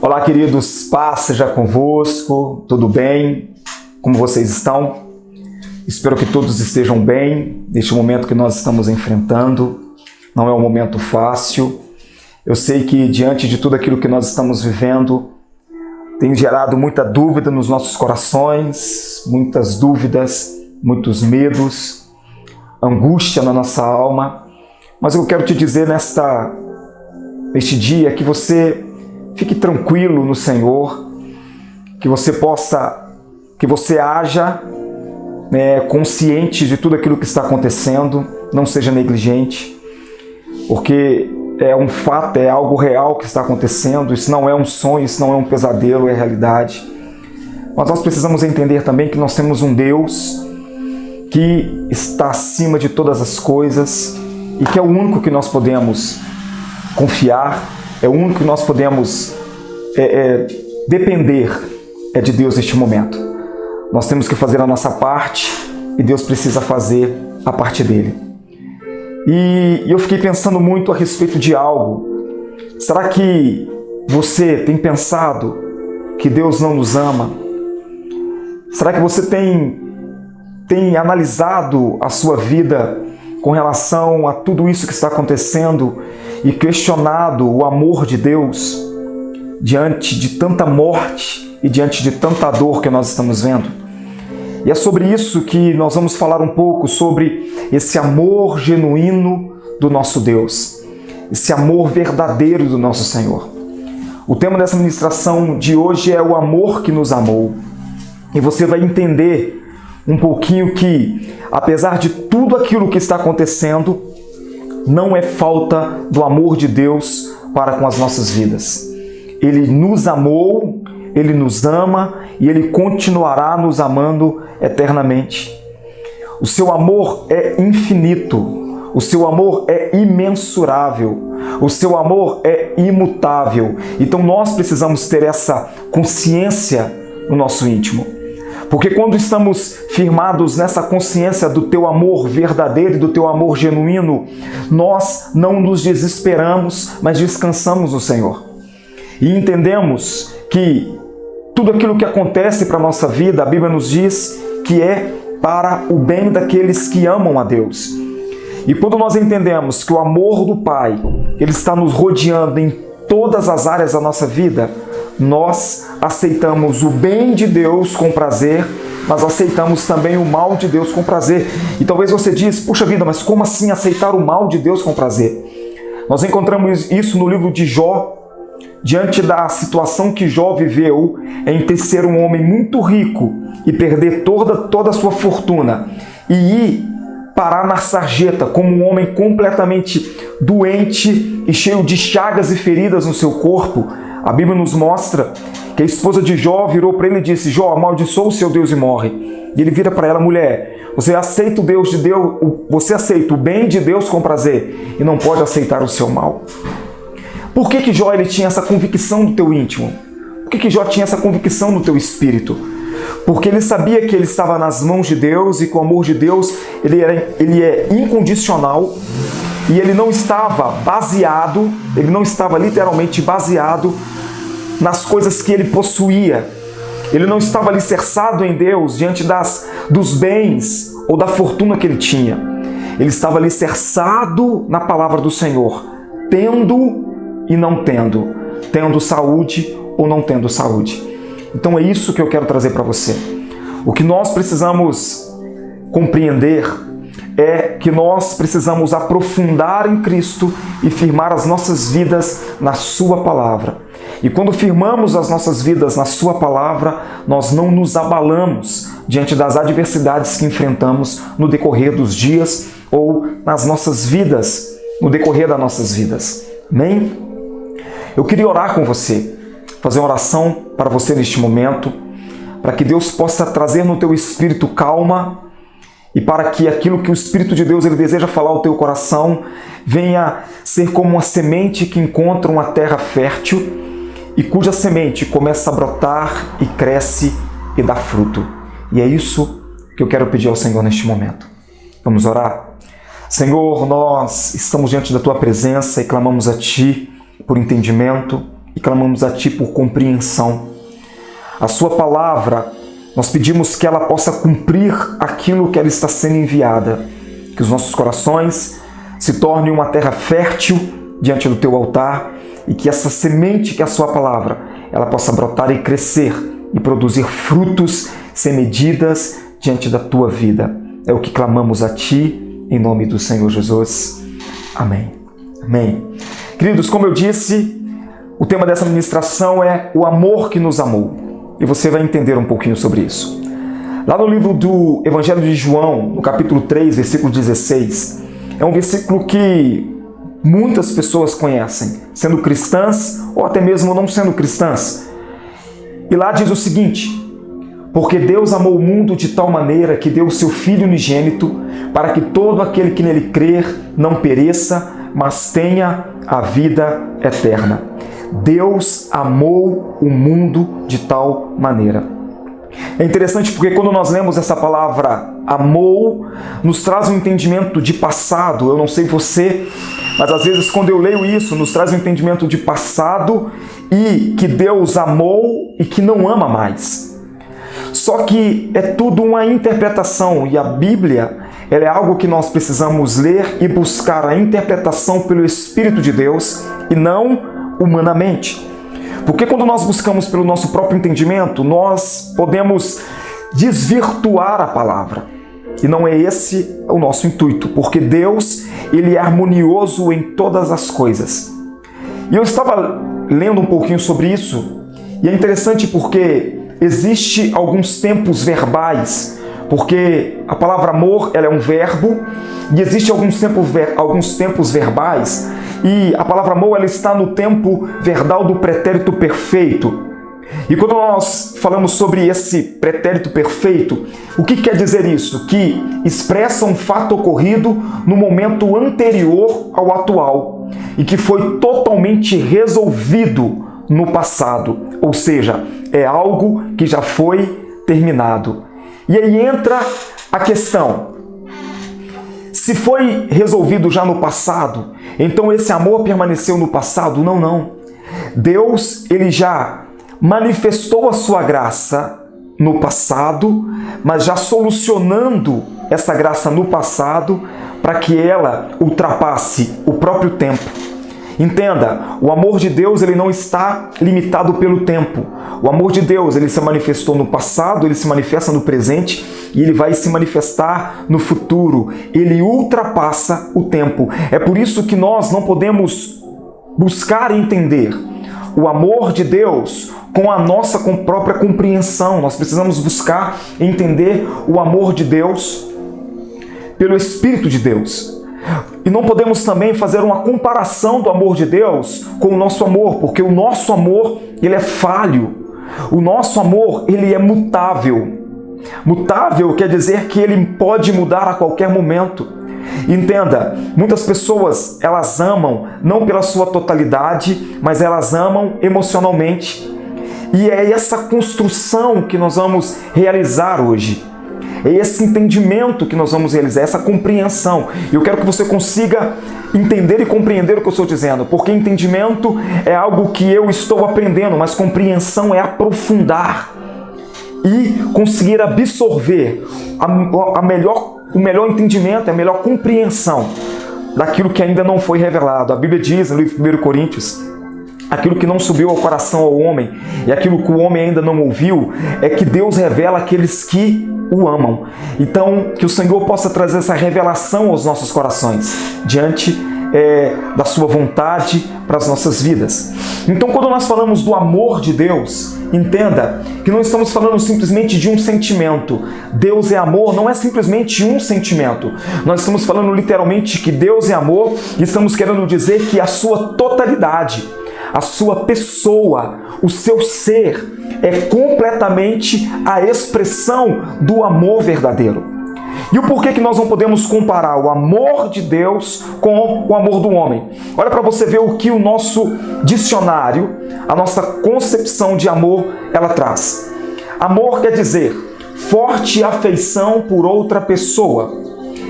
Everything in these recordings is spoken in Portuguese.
Olá, queridos, paz seja convosco, tudo bem? Como vocês estão? Espero que todos estejam bem neste momento que nós estamos enfrentando. Não é um momento fácil. Eu sei que diante de tudo aquilo que nós estamos vivendo, tem gerado muita dúvida nos nossos corações, muitas dúvidas, muitos medos, angústia na nossa alma. Mas eu quero te dizer neste dia que você fique tranquilo no Senhor, que você haja consciente de tudo aquilo que está acontecendo, não seja negligente, porque é um fato, é algo real que está acontecendo, isso não é um sonho, isso não é um pesadelo, é realidade. Mas nós precisamos entender também que nós temos um Deus que está acima de todas as coisas e que é o único que nós podemos confiar, é o único que nós podemos depender de Deus neste momento. Nós temos que fazer a nossa parte e Deus precisa fazer a parte dele. E eu fiquei pensando muito a respeito de algo. Será que você tem pensado que Deus não nos ama? Será que você tem analisado a sua vida com relação a tudo isso que está acontecendo e questionado o amor de Deus diante de tanta morte e diante de tanta dor que nós estamos vendo? E é sobre isso que nós vamos falar um pouco, sobre esse amor genuíno do nosso Deus, esse amor verdadeiro do nosso Senhor. O tema dessa ministração de hoje é o amor que nos amou. E você vai entender um pouquinho que, apesar de tudo aquilo que está acontecendo, não é falta do amor de Deus para com as nossas vidas. Ele nos amou, Ele nos ama e Ele continuará nos amando eternamente. O seu amor é infinito, o seu amor é imensurável, o seu amor é imutável. Então nós precisamos ter essa consciência no nosso íntimo. Porque quando estamos firmados nessa consciência do teu amor verdadeiro e do teu amor genuíno, nós não nos desesperamos, mas descansamos no Senhor. E entendemos que tudo aquilo que acontece para a nossa vida, a Bíblia nos diz que é para o bem daqueles que amam a Deus. E quando nós entendemos que o amor do Pai, Ele está nos rodeando em todas as áreas da nossa vida, nós aceitamos o bem de Deus com prazer, mas aceitamos também o mal de Deus com prazer. E talvez você diz, puxa vida, mas como assim aceitar o mal de Deus com prazer? Nós encontramos isso no livro de Jó, diante da situação que Jó viveu em ser um homem muito rico e perder toda a sua fortuna e ir parar na sarjeta como um homem completamente doente e cheio de chagas e feridas no seu corpo. A Bíblia nos mostra que a esposa de Jó virou para ele e disse: Jó, amaldiçoa o seu Deus e morre. E ele vira para ela: mulher, você aceita você aceita o bem de Deus com prazer e não pode aceitar o seu mal. Por que Jó ele tinha essa convicção do teu íntimo? Por que Jó tinha essa convicção no teu espírito? Porque ele sabia que ele estava nas mãos de Deus e que o amor de Deus ele é incondicional e ele não estava literalmente baseado nas coisas que ele possuía. Ele não estava alicerçado em Deus diante dos bens ou da fortuna que ele tinha. Ele estava alicerçado na palavra do Senhor, tendo e não tendo, tendo saúde ou não tendo saúde. Então é isso que eu quero trazer para você. O que nós precisamos compreender é que nós precisamos aprofundar em Cristo e firmar as nossas vidas na Sua Palavra. E quando firmamos as nossas vidas na Sua Palavra, nós não nos abalamos diante das adversidades que enfrentamos no decorrer dos dias ou nas nossas vidas, no decorrer das nossas vidas. Amém? Eu queria orar com você, fazer uma oração para você neste momento, para que Deus possa trazer no teu espírito calma e para que aquilo que o Espírito de Deus ele deseja falar ao teu coração venha ser como uma semente que encontra uma terra fértil e cuja semente começa a brotar e cresce e dá fruto. E é isso que eu quero pedir ao Senhor neste momento. Vamos orar? Senhor, nós estamos diante da Tua presença e clamamos a Ti por entendimento, e clamamos a Ti por compreensão. A Sua palavra, nós pedimos que ela possa cumprir aquilo que ela está sendo enviada. Que os nossos corações se tornem uma terra fértil diante do Teu altar e que essa semente que é a Sua palavra, ela possa brotar e crescer e produzir frutos sem medidas diante da Tua vida. É o que clamamos a Ti, em nome do Senhor Jesus. Amém. Amém. Queridos, como eu disse, o tema dessa ministração é o amor que nos amou. E você vai entender um pouquinho sobre isso. Lá no livro do Evangelho de João, no capítulo 3, versículo 16, é um versículo que muitas pessoas conhecem, sendo cristãs ou até mesmo não sendo cristãs. E lá diz o seguinte: porque Deus amou o mundo de tal maneira que deu o seu Filho unigênito, para que todo aquele que nele crer não pereça, mas tenha a vida eterna. Deus amou o mundo de tal maneira. É interessante porque quando nós lemos essa palavra amou, nos traz um entendimento de passado. Eu não sei você, mas às vezes quando eu leio isso, nos traz um entendimento de passado e que Deus amou e que não ama mais. Só que é tudo uma interpretação e a Bíblia, ela é algo que nós precisamos ler e buscar a interpretação pelo Espírito de Deus e não humanamente. Porque quando nós buscamos pelo nosso próprio entendimento, nós podemos desvirtuar a palavra. E não é esse o nosso intuito, porque Deus, ele é harmonioso em todas as coisas. E eu estava lendo um pouquinho sobre isso, e é interessante porque existe alguns tempos verbais, porque a palavra amor, ela é um verbo, e existe alguns tempos verbais, e a palavra amor, ela está no tempo verbal do pretérito perfeito. E quando nós falamos sobre esse pretérito perfeito, o que quer dizer isso? Que expressa um fato ocorrido no momento anterior ao atual e que foi totalmente resolvido no passado, ou seja, é algo que já foi terminado. E aí entra a questão: se foi resolvido já no passado, então esse amor permaneceu no passado? Não, não. Deus, ele já manifestou a sua graça no passado, mas já solucionando essa graça no passado para que ela ultrapasse o próprio tempo. Entenda, o amor de Deus, ele não está limitado pelo tempo. O amor de Deus, ele se manifestou no passado, ele se manifesta no presente e ele vai se manifestar no futuro. Ele ultrapassa o tempo. É por isso que nós não podemos buscar entender o amor de Deus com a nossa própria compreensão. Nós precisamos buscar entender o amor de Deus pelo Espírito de Deus. E não podemos também fazer uma comparação do amor de Deus com o nosso amor, porque o nosso amor, ele é falho. O nosso amor, ele é mutável. Mutável quer dizer que ele pode mudar a qualquer momento. Entenda, muitas pessoas, elas amam não pela sua totalidade, mas elas amam emocionalmente. E é essa construção que nós vamos realizar hoje. É esse entendimento que nós vamos realizar, essa compreensão. E eu quero que você consiga entender e compreender o que eu estou dizendo, porque entendimento é algo que eu estou aprendendo, mas compreensão é aprofundar e conseguir absorver o melhor entendimento, a melhor compreensão daquilo que ainda não foi revelado. A Bíblia diz no livro de 1 Coríntios: aquilo que não subiu ao coração ao homem e aquilo que o homem ainda não ouviu é que Deus revela àqueles que o amam. Então, que o Senhor possa trazer essa revelação aos nossos corações, diante da sua vontade para as nossas vidas. Então, quando nós falamos do amor de Deus, entenda que não estamos falando simplesmente de um sentimento. Deus é amor, não é simplesmente um sentimento. Nós estamos falando literalmente que Deus é amor e estamos querendo dizer que a sua totalidade, a sua pessoa, o seu ser é completamente a expressão do amor verdadeiro. E o porquê que nós não podemos comparar o amor de Deus com o amor do homem? Olha para você ver o que o nosso dicionário, a nossa concepção de amor, ela traz. Amor quer dizer forte afeição por outra pessoa,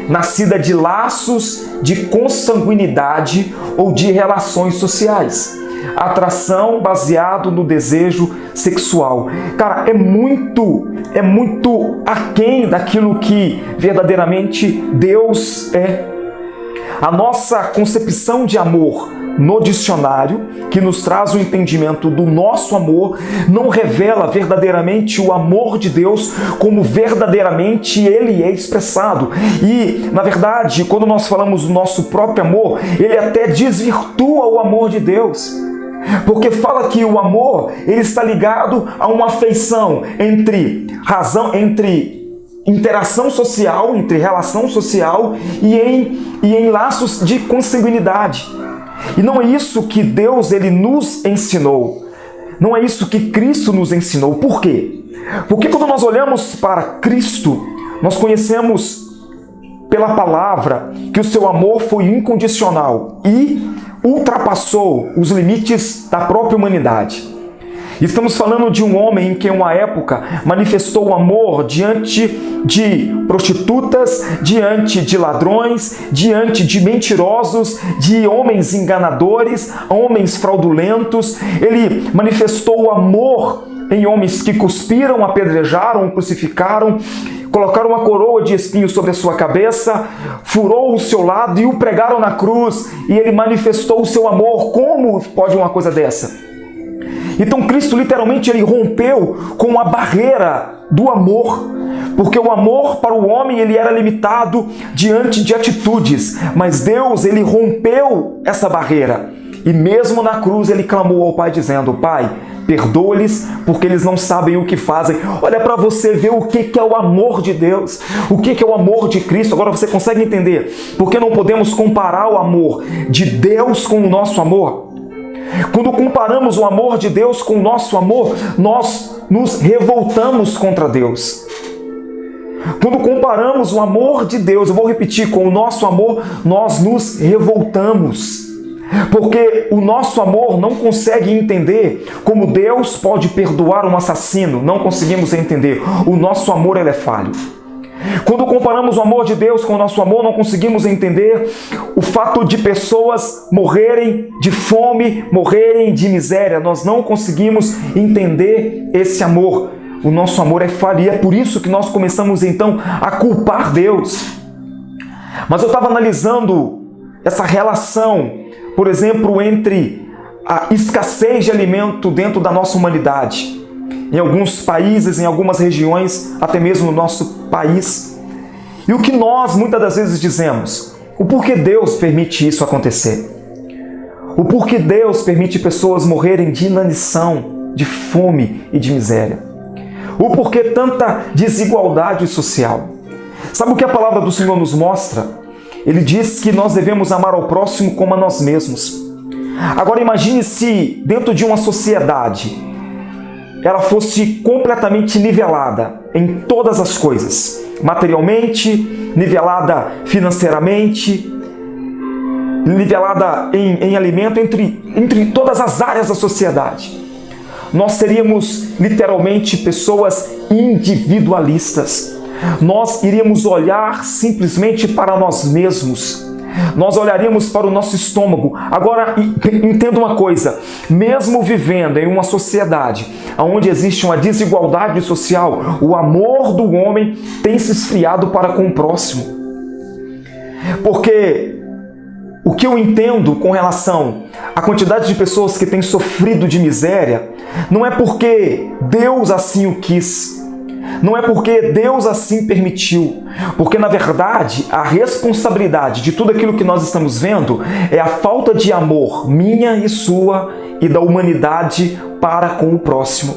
nascida de laços de consanguinidade ou de relações sociais. atração baseado no desejo sexual. Cara, é muito aquém daquilo que verdadeiramente Deus é. A nossa concepção de amor no dicionário, que nos traz o entendimento do nosso amor, não revela verdadeiramente o amor de Deus como verdadeiramente ele é expressado. E, na verdade, quando nós falamos do nosso próprio amor, ele até desvirtua o amor de Deus. Porque fala que o amor, ele está ligado a uma afeição entre interação social, entre relação social e em laços de consanguinidade. E não é isso que Deus ele nos ensinou. Não é isso que Cristo nos ensinou. Por quê? Porque quando nós olhamos para Cristo, nós conhecemos pela palavra que o seu amor foi incondicional e ultrapassou os limites da própria humanidade. Estamos falando de um homem que em uma época manifestou o amor diante de prostitutas, diante de ladrões, diante de mentirosos, de homens enganadores, homens fraudulentos. Ele manifestou o amor em homens que cuspiram, apedrejaram, crucificaram, colocaram uma coroa de espinhos sobre a sua cabeça, furou o seu lado e o pregaram na cruz. E ele manifestou o seu amor. Como pode uma coisa dessa? Então Cristo literalmente ele rompeu com a barreira do amor, porque o amor para o homem ele era limitado diante de atitudes, mas Deus ele rompeu essa barreira e mesmo na cruz ele clamou ao Pai dizendo: Pai, perdoa-lhes porque eles não sabem o que fazem. Olha para você ver o que é o amor de Deus, o que é o amor de Cristo. Agora você consegue entender porque não podemos comparar o amor de Deus com o nosso amor? Quando comparamos o amor de Deus com o nosso amor, nós nos revoltamos contra Deus. Quando comparamos o amor de Deus, eu vou repetir, com o nosso amor, nós nos revoltamos. Porque o nosso amor não consegue entender como Deus pode perdoar um assassino. Não conseguimos entender. O nosso amor ele é falho. Quando comparamos o amor de Deus com o nosso amor, não conseguimos entender o fato de pessoas morrerem de fome, morrerem de miséria. Nós não conseguimos entender esse amor. O nosso amor é falho e é por isso que nós começamos então a culpar Deus. Mas eu estava analisando essa relação, por exemplo, entre a escassez de alimento dentro da nossa humanidade. Em alguns países, em algumas regiões, até mesmo no nosso país. E o que nós muitas das vezes dizemos? O porquê Deus permite isso acontecer? O porquê Deus permite pessoas morrerem de inanição, de fome e de miséria? O porquê tanta desigualdade social? Sabe o que a palavra do Senhor nos mostra? Ele diz que nós devemos amar ao próximo como a nós mesmos. Agora imagine se dentro de uma sociedade ela fosse completamente nivelada em todas as coisas, materialmente, nivelada financeiramente, nivelada em alimento, entre todas as áreas da sociedade. Nós seríamos literalmente pessoas individualistas. Nós iríamos olhar simplesmente para nós mesmos. Nós olharíamos para o nosso estômago. Agora, entenda uma coisa, mesmo vivendo em uma sociedade onde existe uma desigualdade social, o amor do homem tem se esfriado para com o próximo. Porque o que eu entendo com relação à quantidade de pessoas que têm sofrido de miséria, não é porque Deus assim o quis, não é porque Deus assim permitiu, porque na verdade a responsabilidade de tudo aquilo que nós estamos vendo é a falta de amor minha e sua e da humanidade para com o próximo.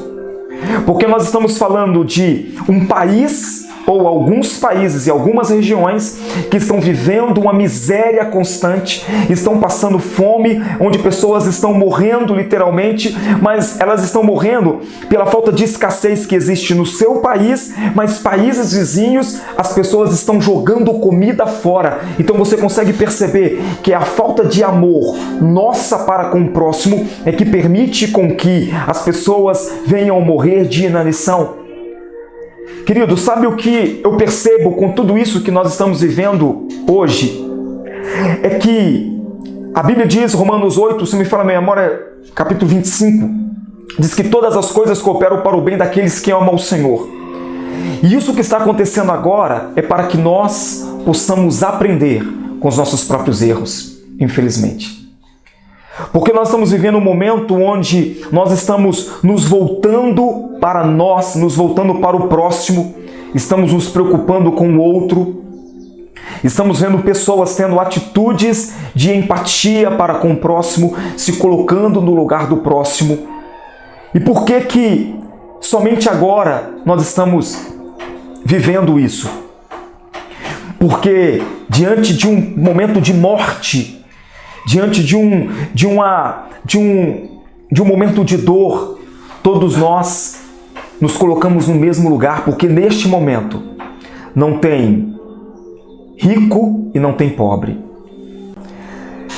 Porque nós estamos falando de um país ou alguns países e algumas regiões que estão vivendo uma miséria constante, estão passando fome, onde pessoas estão morrendo literalmente, mas elas estão morrendo pela falta de escassez que existe no seu país, mas países vizinhos, as pessoas estão jogando comida fora. Então você consegue perceber que a falta de amor nossa para com o próximo é que permite com que as pessoas venham morrer de inanição. Querido, sabe o que eu percebo com tudo isso que nós estamos vivendo hoje? É que a Bíblia diz, Romanos 8, se me fala a minha memória, capítulo 25, diz que todas as coisas cooperam para o bem daqueles que amam o Senhor. E isso que está acontecendo agora é para que nós possamos aprender com os nossos próprios erros, infelizmente. Porque nós estamos vivendo um momento onde nós estamos nos voltando para nós, nos voltando para o próximo, estamos nos preocupando com o outro, estamos vendo pessoas tendo atitudes de empatia para com o próximo, se colocando no lugar do próximo. E por que somente agora nós estamos vivendo isso? Porque diante de um momento de morte, diante de um momento de dor, todos nós nos colocamos no mesmo lugar, porque neste momento não tem rico e não tem pobre.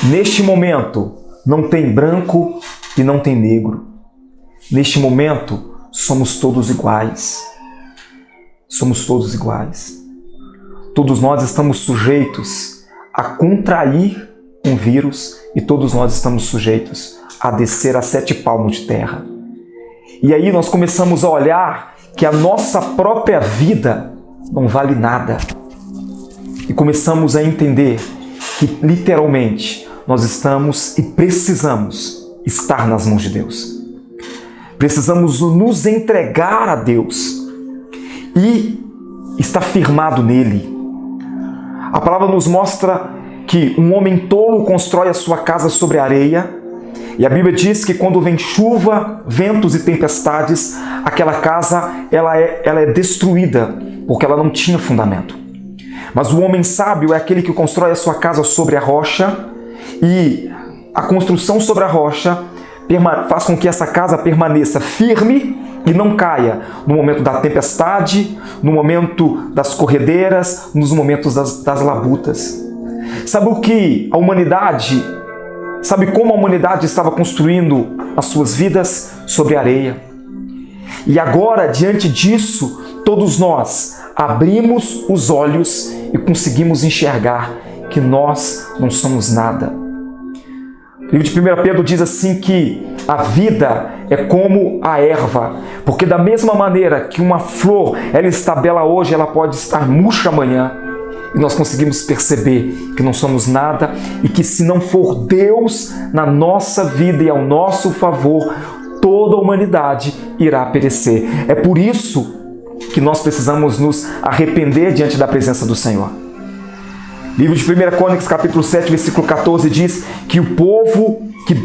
Neste momento não tem branco e não tem negro. Neste momento somos todos iguais. Somos todos iguais. Todos nós estamos sujeitos a contrair um vírus e todos nós estamos sujeitos a descer a 7 palmos de terra. E aí nós começamos a olhar que a nossa própria vida não vale nada. E começamos a entender que literalmente nós estamos e precisamos estar nas mãos de Deus. Precisamos nos entregar a Deus e estar firmado nele. A palavra nos mostra que um homem tolo constrói a sua casa sobre a areia, e a Bíblia diz que quando vem chuva, ventos e tempestades, aquela casa ela é destruída, porque ela não tinha fundamento. Mas o homem sábio é aquele que constrói a sua casa sobre a rocha, e a construção sobre a rocha faz com que essa casa permaneça firme e não caia no momento da tempestade, no momento das corredeiras, nos momentos das labutas. Sabe como a humanidade estava construindo as suas vidas? Sobre areia. E agora, diante disso, todos nós abrimos os olhos e conseguimos enxergar que nós não somos nada. O livro de 1 Pedro diz assim que a vida é como a erva, porque da mesma maneira que uma flor ela está bela hoje, ela pode estar murcha amanhã. E nós conseguimos perceber que não somos nada e que se não for Deus na nossa vida e ao nosso favor, toda a humanidade irá perecer. É por isso que nós precisamos nos arrepender diante da presença do Senhor. Livro de 1 Crônicas, capítulo 7, versículo 14, diz que o povo que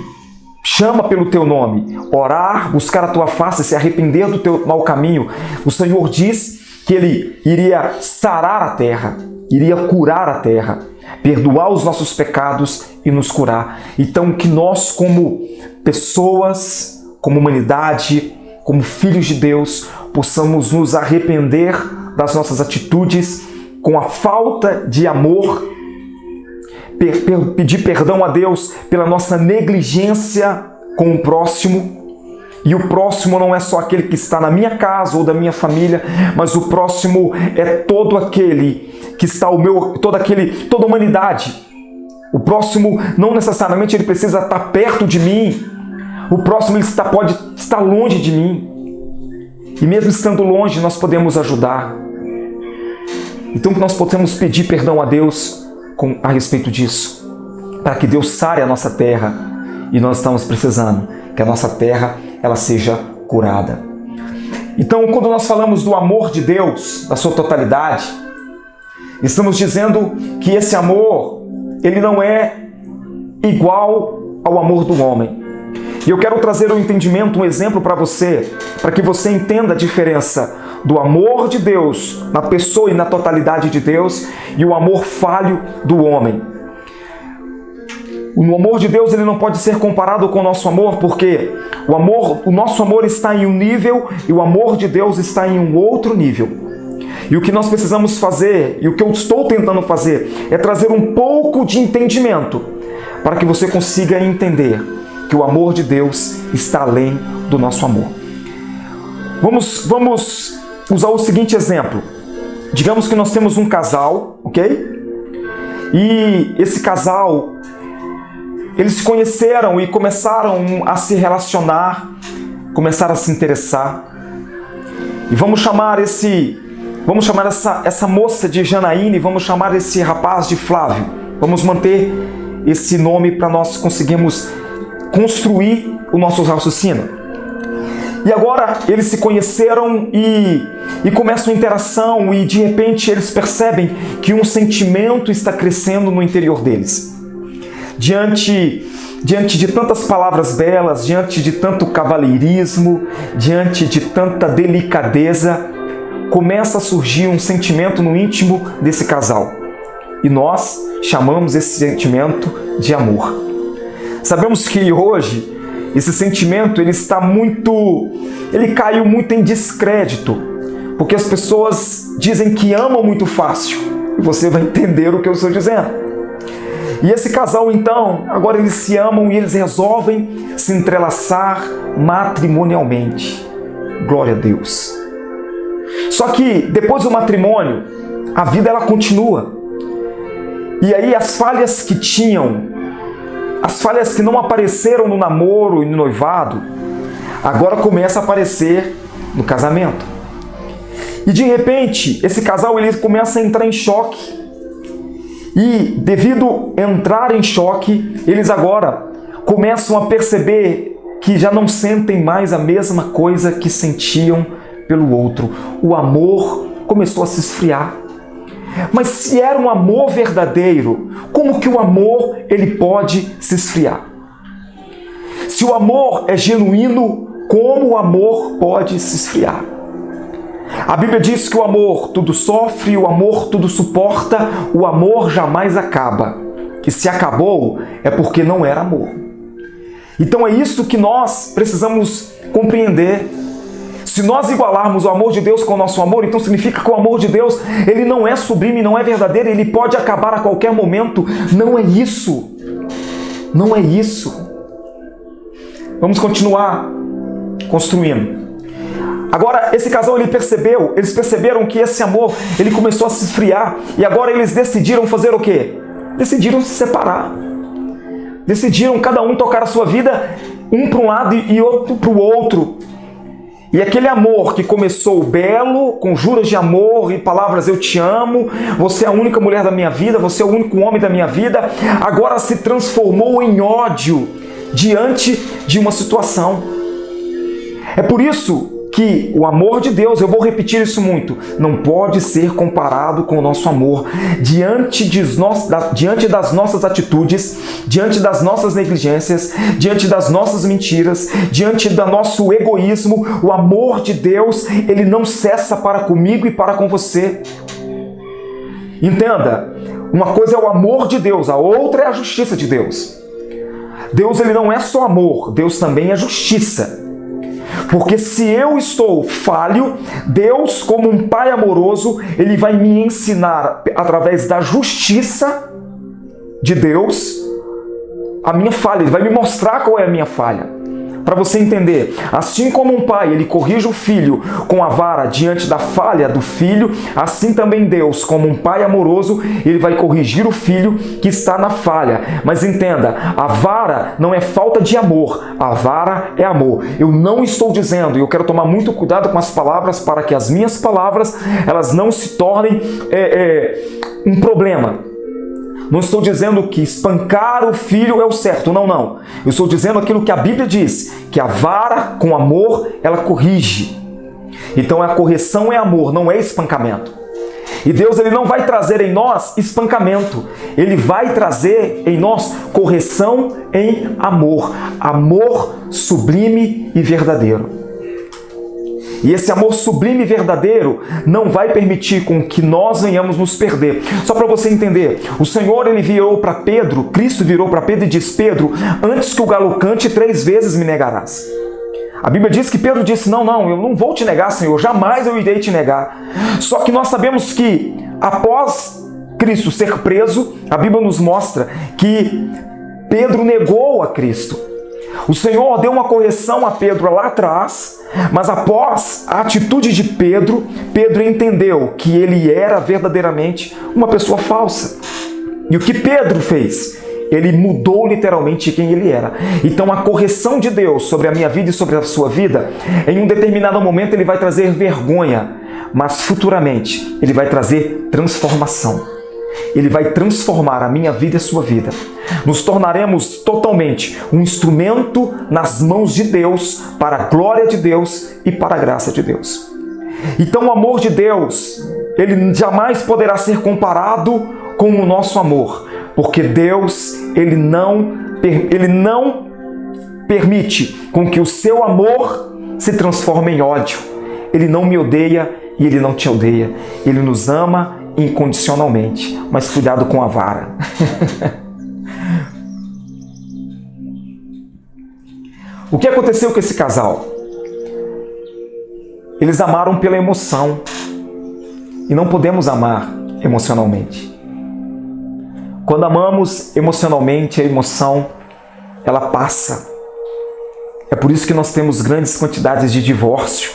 chama pelo teu nome, orar, buscar a tua face, se arrepender do teu mau caminho, o Senhor diz que Ele iria sarar a terra, iria curar a terra, perdoar os nossos pecados e nos curar. Então que nós, como pessoas, como humanidade, como filhos de Deus, possamos nos arrepender das nossas atitudes com a falta de amor, pedir perdão a Deus pela nossa negligência com o próximo. E o próximo não é só aquele que está na minha casa ou da minha família, mas o próximo é todo aquele que está toda a humanidade. O próximo não necessariamente ele precisa estar perto de mim. O próximo ele pode estar longe de mim. E mesmo estando longe, nós podemos ajudar. Então que nós podemos pedir perdão a Deus a respeito disso, para que Deus sare a nossa terra. E nós estamos precisando que a nossa terra ela seja curada. Então, quando nós falamos do amor de Deus, da sua totalidade, estamos dizendo que esse amor, ele não é igual ao amor do homem. E eu quero trazer um entendimento, um exemplo para você, para que você entenda a diferença do amor de Deus na pessoa e na totalidade de Deus e o amor falho do homem. O amor de Deus ele não pode ser comparado com o nosso amor, porque o nosso amor está em um nível e o amor de Deus está em um outro nível. E o que nós precisamos fazer, e o que eu estou tentando fazer, é trazer um pouco de entendimento para que você consiga entender que o amor de Deus está além do nosso amor. Vamos usar o seguinte exemplo. Digamos que nós temos um casal, ok? E esse casal eles se conheceram e começaram a se relacionar, começaram a se interessar. E vamos chamar essa moça de Janaína, vamos chamar esse rapaz de Flávio. Vamos manter esse nome para nós conseguirmos construir o nosso raciocínio. E agora eles se conheceram e começam a interação, e de repente eles percebem que um sentimento está crescendo no interior deles. Diante de tantas palavras belas, diante de tanto cavalheirismo, diante de tanta delicadeza, começa a surgir um sentimento no íntimo desse casal. E nós chamamos esse sentimento de amor. Sabemos que hoje esse sentimento ele caiu muito em descrédito, porque as pessoas dizem que amam muito fácil. E você vai entender o que eu estou dizendo. E esse casal, então, agora eles se amam e eles resolvem se entrelaçar matrimonialmente. Glória a Deus. Só que depois do matrimônio, a vida ela continua. E aí as falhas que não apareceram no namoro e no noivado, agora começa a aparecer no casamento. E de repente, esse casal ele começa a entrar em choque. E devido a entrar em choque, eles agora começam a perceber que já não sentem mais a mesma coisa que sentiam pelo outro. O amor começou a se esfriar. Mas se era um amor verdadeiro, como que o amor ele pode se esfriar? Se o amor é genuíno, como o amor pode se esfriar? A Bíblia diz que o amor tudo sofre, o amor tudo suporta, o amor jamais acaba. E se acabou, é porque não era amor. Então é isso que nós precisamos compreender. Se nós igualarmos o amor de Deus com o nosso amor, então significa que o amor de Deus ele não é sublime, não é verdadeiro, ele pode acabar a qualquer momento. Não é isso. Não é isso. Vamos continuar construindo. Agora, esse casal eles perceberam que esse amor ele começou a se esfriar e agora eles decidiram fazer o quê? Decidiram se separar. Decidiram cada um tocar a sua vida, um para um lado e outro para o outro. E aquele amor que começou belo, com juras de amor e palavras eu te amo, você é a única mulher da minha vida, você é o único homem da minha vida, agora se transformou em ódio diante de uma situação. É por isso que o amor de Deus, eu vou repetir isso muito, não pode ser comparado com o nosso amor. Diante das nossas atitudes, diante das nossas negligências, diante das nossas mentiras, diante do nosso egoísmo, o amor de Deus, ele não cessa para comigo e para com você. Entenda, uma coisa é o amor de Deus, a outra é a justiça de Deus. Deus ele não é só amor, Deus também é justiça. Porque se eu estou falho, Deus, como um pai amoroso, ele vai me ensinar, através da justiça de Deus, a minha falha. Ele vai me mostrar qual é a minha falha. Para você entender, assim como um pai, ele corrige o filho com a vara diante da falha do filho, assim também Deus, como um pai amoroso, ele vai corrigir o filho que está na falha. Mas entenda, a vara não é falta de amor, a vara é amor. Eu não estou dizendo, e eu quero tomar muito cuidado com as palavras, para que as minhas palavras, elas não se tornem um problema. Não estou dizendo que espancar o filho é o certo, não. Eu estou dizendo aquilo que a Bíblia diz, que a vara com amor, ela corrige. Então a correção é amor, não é espancamento. E Deus ele não vai trazer em nós espancamento, Ele vai trazer em nós correção em amor. Amor sublime e verdadeiro. E esse amor sublime e verdadeiro não vai permitir com que nós venhamos nos perder. Só para você entender, o Senhor ele virou para Pedro, Cristo virou para Pedro e diz: Pedro, antes que o galo cante, 3 vezes me negarás. A Bíblia diz que Pedro disse: não, eu não vou te negar, Senhor, jamais eu irei te negar. Só que nós sabemos que após Cristo ser preso, a Bíblia nos mostra que Pedro negou a Cristo. O Senhor deu uma correção a Pedro lá atrás, mas após a atitude de Pedro, Pedro entendeu que ele era verdadeiramente uma pessoa falsa. E o que Pedro fez? ele mudou literalmente quem ele era. Então a correção de Deus sobre a minha vida e sobre a sua vida, em um determinado momento ele vai trazer vergonha, mas futuramente ele vai trazer transformação. Ele vai transformar a minha vida e a sua vida. Nos tornaremos totalmente um instrumento nas mãos de Deus, para a glória de Deus e para a graça de Deus. Então o amor de Deus, ele jamais poderá ser comparado com o nosso amor, porque Deus, ele não permite com que o seu amor se transforme em ódio. Ele não me odeia e ele não te odeia. Ele nos ama incondicionalmente, mas cuidado com a vara. O que aconteceu com esse casal? Eles amaram pela emoção e não podemos amar emocionalmente. Quando amamos emocionalmente, a emoção ela passa. É por isso que nós temos grandes quantidades de divórcio.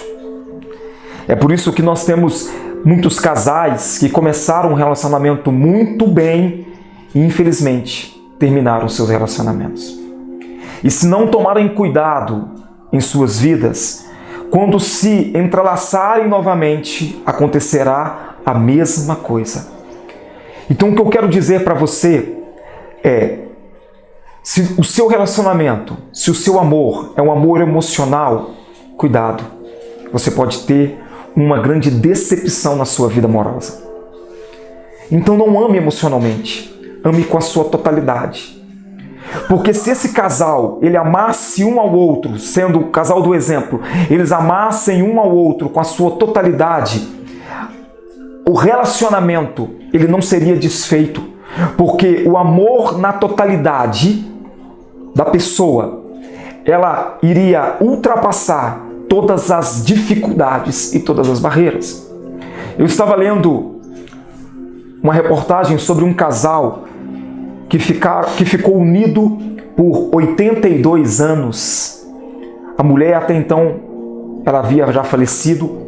É por isso que nós temos muitos casais que começaram um relacionamento muito bem e, infelizmente, terminaram seus relacionamentos. E se não tomarem cuidado em suas vidas, quando se entrelaçarem novamente, acontecerá a mesma coisa. Então, o que eu quero dizer para você é, se o seu relacionamento, se o seu amor é um amor emocional, cuidado, você pode ter uma grande decepção na sua vida amorosa. Então não ame emocionalmente, ame com a sua totalidade. Porque se esse casal, ele amasse um ao outro, sendo o casal do exemplo, eles amassem um ao outro com a sua totalidade, o relacionamento, ele não seria desfeito. Porque o amor na totalidade da pessoa, ela iria ultrapassar todas as dificuldades e todas as barreiras. Eu estava lendo uma reportagem sobre um casal que ficou unido por 82 anos. A mulher até então, ela havia já falecido,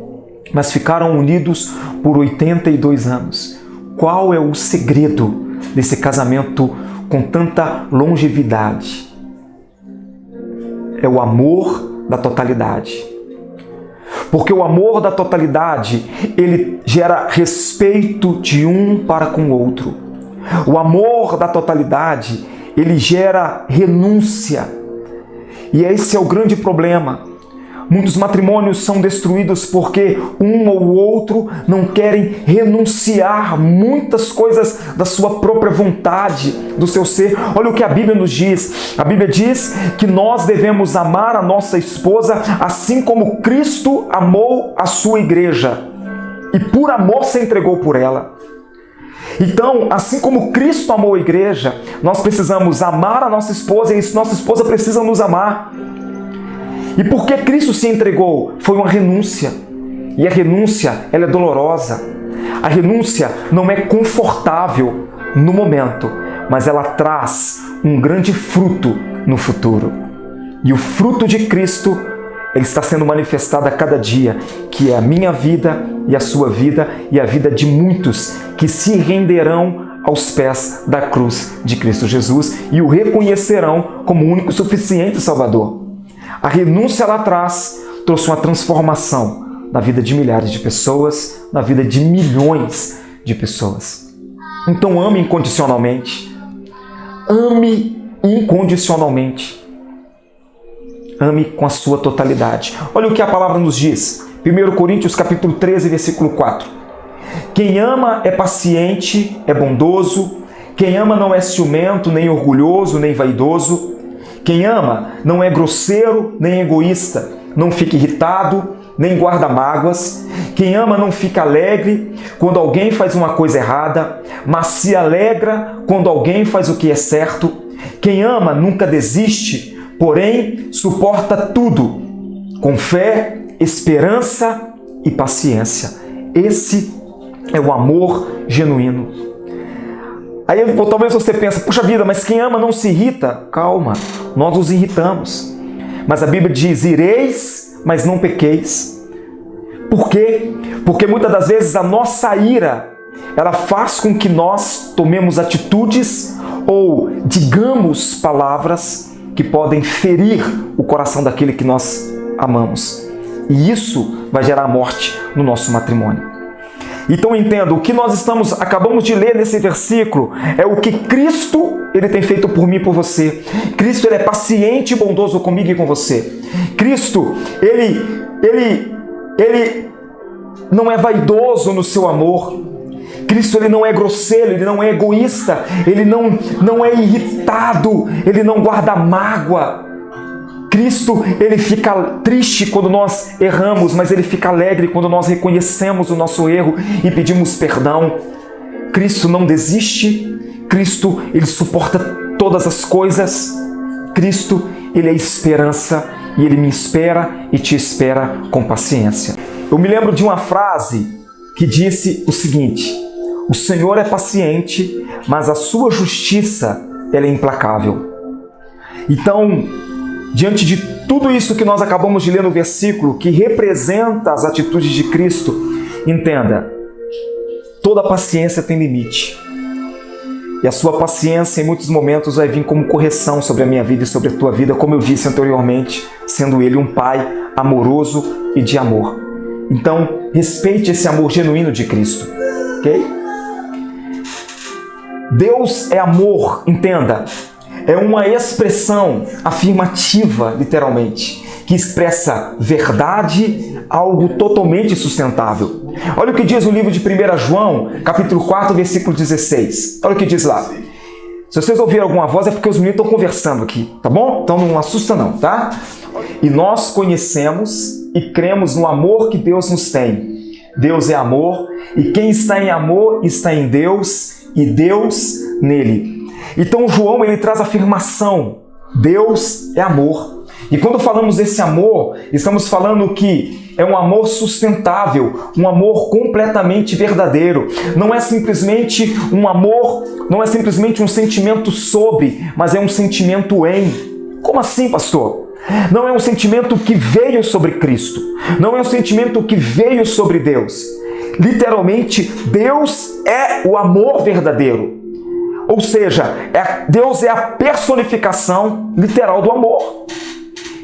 mas ficaram unidos por 82 anos. Qual é o segredo desse casamento com tanta longevidade? É o amor da totalidade. Porque o amor da totalidade, ele gera respeito de um para com o outro. O amor da totalidade, ele gera renúncia. E esse é o grande problema. Muitos matrimônios são destruídos porque um ou outro não querem renunciar muitas coisas da sua própria vontade, do seu ser. Olha o que a Bíblia nos diz. A Bíblia diz que nós devemos amar a nossa esposa assim como Cristo amou a sua igreja e por amor se entregou por ela. Então, assim como Cristo amou a igreja, nós precisamos amar a nossa esposa e nossa esposa precisa nos amar. E por que Cristo se entregou? Foi uma renúncia. E a renúncia, ela é dolorosa. A renúncia não é confortável no momento, mas ela traz um grande fruto no futuro. E o fruto de Cristo, ele está sendo manifestado a cada dia, que é a minha vida e a sua vida e a vida de muitos que se renderão aos pés da cruz de Cristo Jesus e o reconhecerão como o único e suficiente Salvador. A renúncia lá atrás trouxe uma transformação na vida de milhares de pessoas, na vida de milhões de pessoas. Então ame incondicionalmente. Ame incondicionalmente. Ame com a sua totalidade. Olha o que a palavra nos diz. 1 Coríntios capítulo 13, versículo 4. Quem ama é paciente, é bondoso. Quem ama não é ciumento, nem orgulhoso, nem vaidoso. Quem ama não é grosseiro, nem egoísta, não fica irritado, nem guarda mágoas. Quem ama não fica alegre quando alguém faz uma coisa errada, mas se alegra quando alguém faz o que é certo. Quem ama nunca desiste, porém suporta tudo, com fé, esperança e paciência. Esse é o amor genuíno. Aí talvez você pense, puxa vida, mas quem ama não se irrita? Calma, nós nos irritamos. Mas a Bíblia diz, ireis, mas não pequeis. Por quê? Porque muitas das vezes a nossa ira, ela faz com que nós tomemos atitudes ou digamos palavras que podem ferir o coração daquele que nós amamos. E isso vai gerar morte no nosso matrimônio. Então entenda, o que nós acabamos de ler nesse versículo é o que Cristo ele tem feito por mim e por você. Cristo ele é paciente e bondoso comigo e com você. Cristo, ele não é vaidoso no seu amor. Cristo ele não é grosseiro, ele não é egoísta, ele não é irritado, ele não guarda mágoa. Cristo, ele fica triste quando nós erramos, mas ele fica alegre quando nós reconhecemos o nosso erro e pedimos perdão. Cristo não desiste. Cristo, ele suporta todas as coisas. Cristo, ele é esperança e ele me espera e te espera com paciência. Eu me lembro de uma frase que disse o seguinte: o Senhor é paciente, mas a sua justiça ela é implacável. Então, diante de tudo isso que nós acabamos de ler no versículo, que representa as atitudes de Cristo, entenda, toda paciência tem limite. E a sua paciência, em muitos momentos, vai vir como correção sobre a minha vida e sobre a tua vida, como eu disse anteriormente, sendo Ele um Pai amoroso e de amor. Então, respeite esse amor genuíno de Cristo, ok? Deus é amor, entenda. É uma expressão afirmativa, literalmente, que expressa verdade, algo totalmente sustentável. Olha o que diz o livro de 1 João, capítulo 4, versículo 16. Olha o que diz lá. Se vocês ouvirem alguma voz é porque os meninos estão conversando aqui, tá bom? Então não assusta não, tá? E nós conhecemos e cremos no amor que Deus nos tem. Deus é amor, e quem está em amor está em Deus, e Deus nele. Então João ele traz a afirmação: Deus é amor. E quando falamos desse amor, estamos falando que é um amor sustentável, um amor completamente verdadeiro. Não é simplesmente um amor, não é simplesmente um sentimento sobre, mas é um sentimento em. Como assim, pastor? Não é um sentimento que veio sobre Cristo. Não é um sentimento que veio sobre Deus. Literalmente, Deus é o amor verdadeiro. Ou seja, Deus é a personificação literal do amor.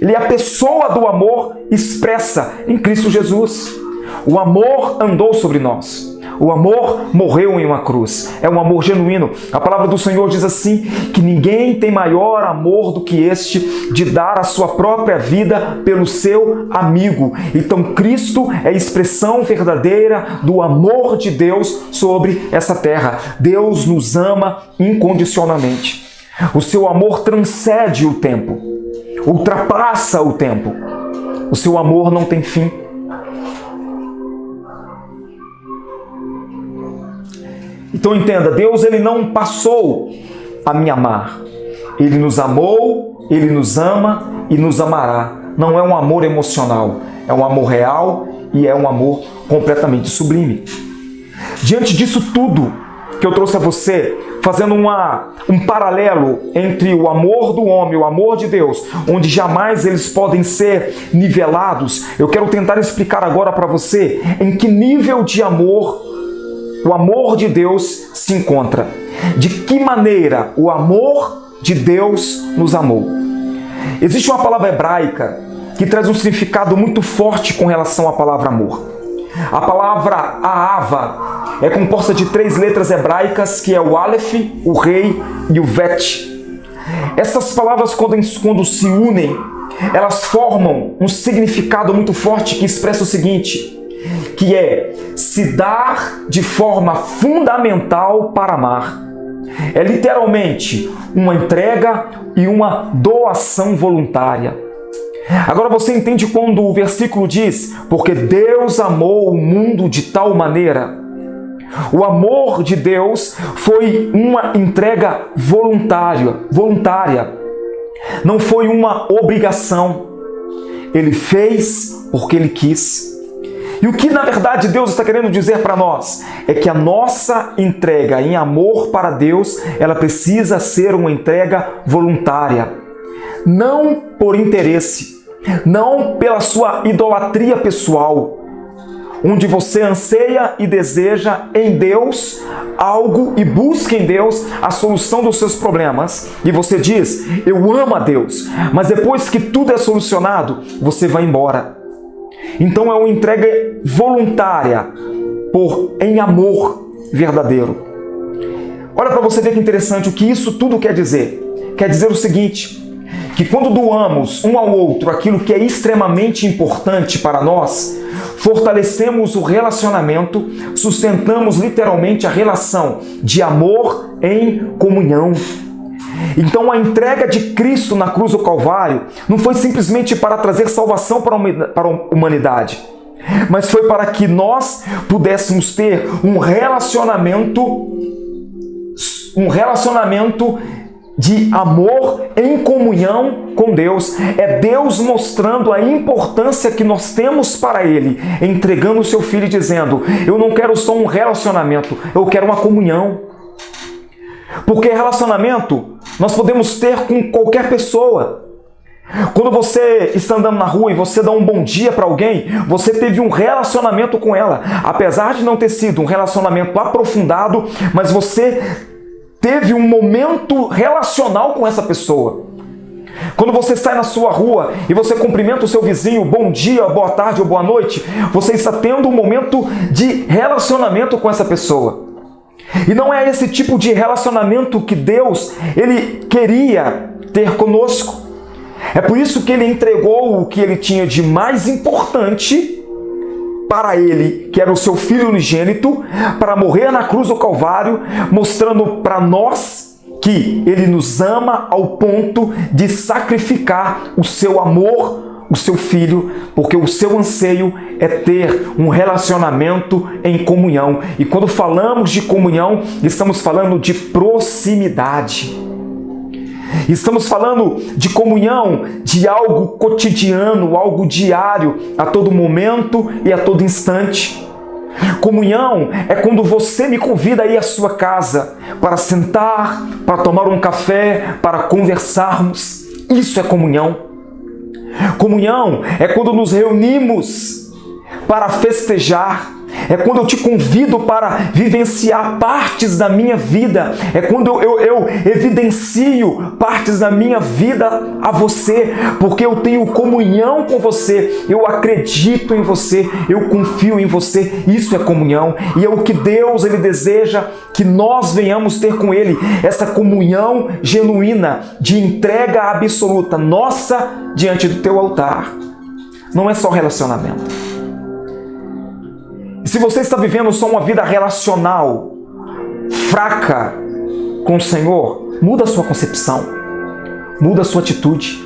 Ele é a pessoa do amor expressa em Cristo Jesus. O amor andou sobre nós. O amor morreu em uma cruz. É um amor genuíno. A palavra do Senhor diz assim, que ninguém tem maior amor do que este, de dar a sua própria vida pelo seu amigo. Então Cristo é a expressão verdadeira do amor de Deus sobre essa terra. Deus nos ama incondicionalmente. O seu amor transcende o tempo, ultrapassa o tempo. O seu amor não tem fim. Então entenda, Deus ele não passou a me amar. Ele nos amou, Ele nos ama e nos amará. Não é um amor emocional, é um amor real e é um amor completamente sublime. Diante disso tudo que eu trouxe a você, fazendo um paralelo entre o amor do homem e o amor de Deus, onde jamais eles podem ser nivelados, eu quero tentar explicar agora para você em que nível de amor o amor de Deus se encontra. De que maneira o amor de Deus nos amou. Existe uma palavra hebraica que traz um significado muito forte com relação à palavra amor. A palavra Ahava é composta de 3 letras hebraicas, que é o Aleph, o Rei e o Vet. Essas palavras, quando se unem, elas formam um significado muito forte que expressa o seguinte, que é se dar de forma fundamental para amar. É literalmente uma entrega e uma doação voluntária. Agora você entende quando o versículo diz, porque Deus amou o mundo de tal maneira. O amor de Deus foi uma entrega voluntária. Não foi uma obrigação. Ele fez porque Ele quis. E o que, na verdade, Deus está querendo dizer para nós é que a nossa entrega em amor para Deus, ela precisa ser uma entrega voluntária. Não por interesse, não pela sua idolatria pessoal. onde você anseia e deseja em Deus algo e busca em Deus a solução dos seus problemas, e você diz, eu amo a Deus, mas depois que tudo é solucionado, você vai embora. Então é uma entrega voluntária, em amor verdadeiro. Olha para você ver que interessante o que isso tudo quer dizer. Quer dizer o seguinte, que quando doamos um ao outro aquilo que é extremamente importante para nós, fortalecemos o relacionamento, sustentamos literalmente a relação de amor em comunhão. Então a entrega de Cristo na cruz do Calvário não foi simplesmente para trazer salvação para a humanidade, mas foi para que nós pudéssemos ter um relacionamento de amor em comunhão com Deus. É Deus mostrando a importância que nós temos para Ele, entregando o seu Filho e dizendo, eu não quero só um relacionamento, eu quero uma comunhão. Porque relacionamento nós podemos ter com qualquer pessoa. Quando você está andando na rua e você dá um bom dia para alguém, você teve um relacionamento com ela. Apesar de não ter sido um relacionamento aprofundado, mas você teve um momento relacional com essa pessoa. Quando você sai na sua rua e você cumprimenta o seu vizinho, bom dia, boa tarde ou boa noite, você está tendo um momento de relacionamento com essa pessoa. E não é esse tipo de relacionamento que Deus, Ele queria ter conosco. É por isso que Ele entregou o que Ele tinha de mais importante para Ele, que era o seu Filho unigênito, para morrer na cruz do Calvário, mostrando para nós que Ele nos ama ao ponto de sacrificar o seu amor, o seu Filho, porque o seu anseio é ter um relacionamento em comunhão. E quando falamos de comunhão, estamos falando de proximidade. Estamos falando de comunhão, de algo cotidiano, algo diário, a todo momento e a todo instante. Comunhão é quando você me convida a ir à sua casa para sentar, para tomar um café, para conversarmos. Isso é comunhão. Comunhão é quando nos reunimos para festejar. É quando eu te convido para vivenciar partes da minha vida. É quando eu evidencio partes da minha vida a você, porque eu tenho comunhão com você, eu acredito em você, eu confio em você. Isso é comunhão, e é o que Deus Ele deseja que nós venhamos ter com Ele, essa comunhão genuína, de entrega absoluta nossa diante do teu altar. Não é só relacionamento. Se você está vivendo só uma vida relacional fraca com o Senhor, muda a sua concepção, muda a sua atitude.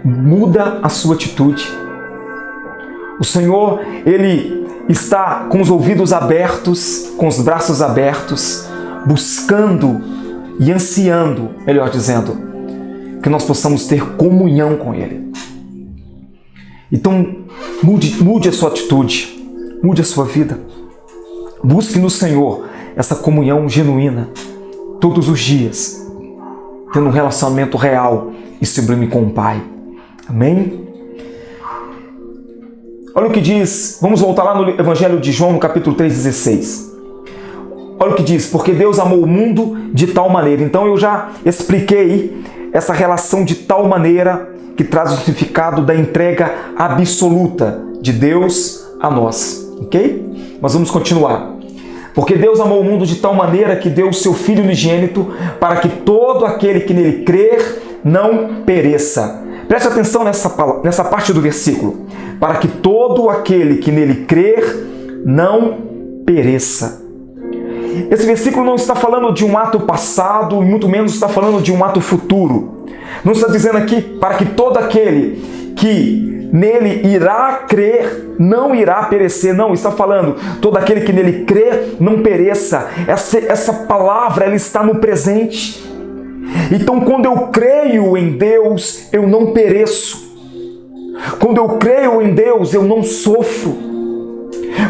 Muda a sua atitude. O Senhor, Ele está com os ouvidos abertos, com os braços abertos, buscando e ansiando, melhor dizendo, que nós possamos ter comunhão com Ele. Então, mude a sua atitude, mude a sua vida. Busque no Senhor essa comunhão genuína, todos os dias, tendo um relacionamento real e sublime com o Pai. Amém? Olha o que diz, vamos voltar lá no Evangelho de João, no capítulo 3,16. Olha o que diz, porque Deus amou o mundo de tal maneira. Então eu já expliquei essa relação de tal maneira, que traz o significado da entrega absoluta de Deus a nós, ok? Mas vamos continuar. Porque Deus amou o mundo de tal maneira que deu o seu Filho unigênito para que todo aquele que nele crer não pereça. Preste atenção nessa parte do versículo. Para que todo aquele que nele crer não pereça. Esse versículo não está falando de um ato passado e muito menos está falando de um ato futuro. Não está dizendo aqui para que todo aquele que nele irá crer não irá perecer. Não, está falando todo aquele que nele crer não pereça. Essa palavra ela está no presente. Então quando eu creio em Deus, eu não pereço. Quando eu creio em Deus, eu não sofro.